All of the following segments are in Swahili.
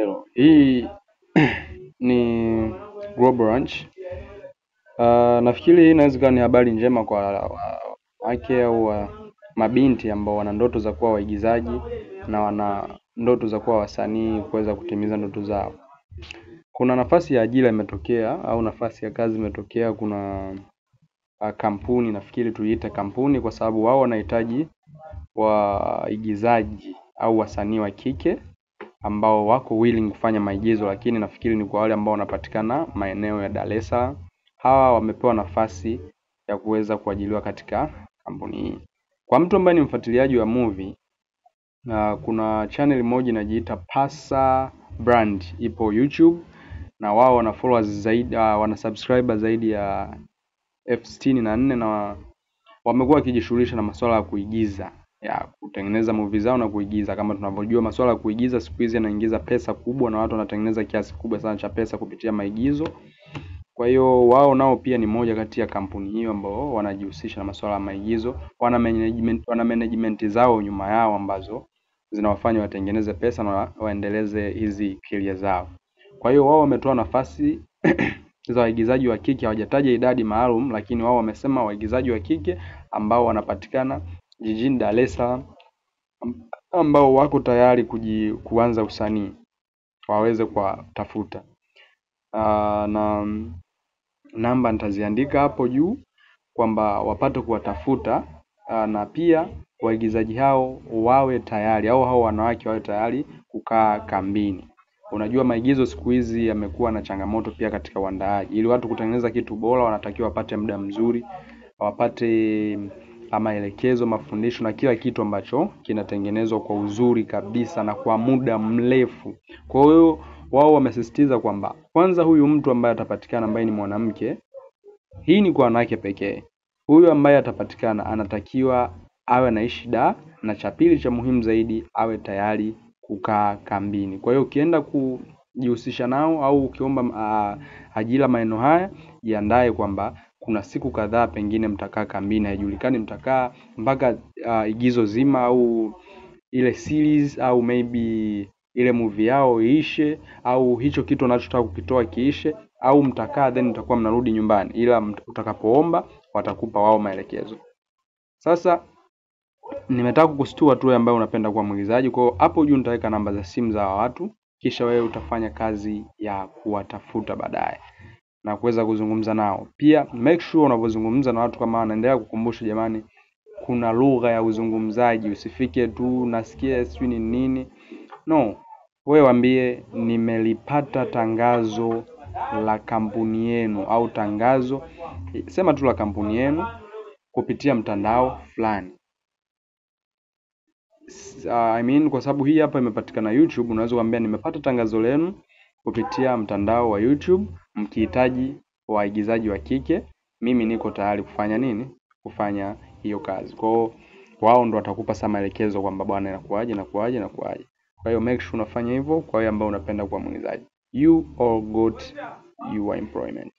Hello. Hii ni Global Ranch. Nafikiri hii inaweza kuwa ni habari njema kwa wake au mabinti ambao wana ndoto za kuwa waigizaji na wana ndoto za kuwa wasanii kuweza kutimiza ndoto zao. Kuna nafasi ya ajira imetokea au nafasi ya kazi imetokea. Kuna kampuni, nafikiri tuiite kampuni kwa sababu wao wanahitaji waigizaji au wasanii wa kike ambao wako willing kufanya maigizo, lakini nafikiri ni kwa wale ambao wanapatikana maeneo ya Dar es Salaam. Hawa wamepewa nafasi ya kuweza kuajiliwa katika kampuni hii. Kwa mtu ambaye ni mfuatiliaji wa movie, kuna channel moja inajiita Pasa Brand ipo YouTube, na wao wana followers zaidi, wana subscriber zaidi ya 64,000 na wamekuwa wakijishughulisha na masuala ya kuigiza, ya kutengeneza movie zao na kuigiza. Kama tunavyojua masuala ya kuigiza siku hizi yanaingiza pesa kubwa na watu wanatengeneza kiasi kubwa sana cha pesa kupitia maigizo. Kwa hiyo wao nao pia ni moja kati ya kampuni hiyo ambao wanajihusisha na masuala ya maigizo. Wana management zao nyuma yao ambazo zinawafanya watengeneze pesa na waendeleze hizi career zao. Kwa hiyo wao wametoa nafasi za waigizaji wa kike. Hawajataja idadi maalum, lakini wao wamesema waigizaji wa kike ambao wanapatikana jijini Dar es Salaam ambao wako tayari kuanza usanii waweze kuwatafuta. Na namba nitaziandika hapo juu kwamba wapate kuwatafuta, na pia waigizaji hao wawe tayari au hao wanawake wawe tayari kukaa kambini. Unajua maigizo siku hizi yamekuwa na changamoto pia katika uandaaji. Ili watu kutengeneza kitu bora wanatakiwa wapate muda mzuri, wapate maelekezo, mafundisho na kila kitu ambacho kinatengenezwa kwa uzuri kabisa na kwa muda mrefu. Kwa hiyo wao wamesisitiza kwamba kwanza huyu mtu ambaye atapatikana ambaye ni mwanamke, hii ni kwa wanawake pekee. Huyu ambaye atapatikana anatakiwa awe anaishi Dar, na cha pili cha muhimu zaidi awe tayari kukaa kambini. Kwa hiyo ukienda kujihusisha nao au ukiomba ajira maeneo haya, jiandae kwamba kuna siku kadhaa pengine mtakaa kambini. Haijulikani mtakaa mpaka igizo zima au ile series au maybe ile movie yao iishe, au hicho kitu unachotaka kukitoa kiishe, au mtakaa then mtakuwa mnarudi nyumbani, ila utakapoomba watakupa wao maelekezo. Sasa nimetaka kukustua tu ambaye unapenda kuwa mwigizaji. Kwa hiyo hapo juu nitaweka namba za simu za watu, kisha wewe utafanya kazi ya kuwatafuta baadaye na kuweza kuzungumza nao. Pia make sure unapozungumza na watu kama wanaendelea kukumbusha, jamani, kuna lugha ya uzungumzaji. Usifike tu nasikia sijui ni nini. No, wewe waambie nimelipata tangazo la kampuni yenu, au tangazo, sema tu la kampuni yenu kupitia mtandao fulani. Kwa sababu hii hapa imepatikana YouTube, unaweza kuambia nimepata tangazo lenu kupitia mtandao wa YouTube, mkihitaji waigizaji wa kike, mimi niko tayari kufanya nini? Kufanya hiyo kazi. Kwa hiyo wao ndo watakupa sama maelekezo kwamba bwana inakuaje. Kwa hiyo make sure unafanya hivyo kwa wale ambao unapenda kuwa mwigizaji. You all got your employment.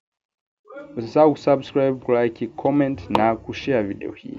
Usisahau kusubscribe, kulike, comment na kushare video hii.